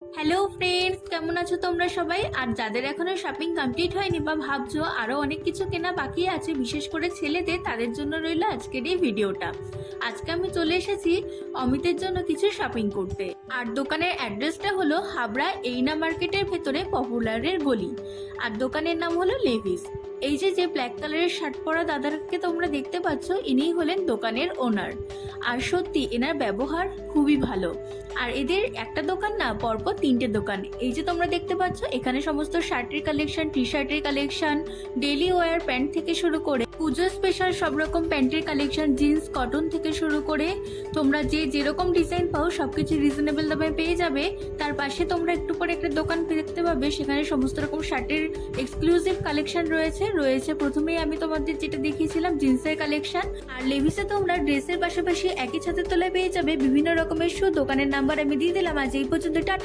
Hello friends, কেমন আছো তোমরা সবাই? আর যাদের এখনো শপিং কমপ্লিট হয়নি বা ভাবছো আরো অনেক কিছু কেনা বাকি আছে, বিশেষ করে ছেলেদের, তাদের জন্য রইল আজকের এই ভিডিওটা। আজকে আমি চলে এসেছি অমিতের জন্য কিছু শপিং করতে। আর দোকানের অ্যাড্রেসটা হলো হাবড়া এইনা মার্কেটের ভেতরে পপুলারের গলি। আর দোকানের নাম হলো লেভিস। এই যে ব্ল্যাক কালারের শার্ট পরা দাদাকে তোমরা দেখতে পাচ্ছ, ইনিই হলেন দোকানের ওনার। আর সত্যি এনার ব্যবহার খুবই ভালো। আর এদের একটা দোকান না, পরপর তিনটে দোকান। এই যে তোমরা দেখতে পাচ্ছ, এখানে সমস্ত শার্টের কালেকশন, টি শার্টের কালেকশন, ডেইলি ওয়্যার প্যান্ট থেকে শুরু করে পুজো স্পেশাল সব রকম প্যান্টের কালেকশন, জিন্স, কটন থেকে শুরু করে তোমরা যেরকম ডিজাইন পাও সবকিছু রিজনেবল দামে পেয়ে যাবে। তার পাশে তোমরা একটু পরে একটা দোকান দেখতে পাবে, সেখানে সমস্ত রকম শার্টের এক্সক্লুসিভ কালেকশন রয়েছে। প্রথমেই আমি তোমাদের যেটা দেখিয়েছিলাম জিন্সের কালেকশন। আর লেভিসে তোমরা ড্রেসের পাশাপাশি একই ছাদের তলায় পেয়ে যাবে বিভিন্ন রকমের শু। দোকানের নাম্বার আমি দিয়ে দিলাম। আজ এই পর্যন্ত, টাটা।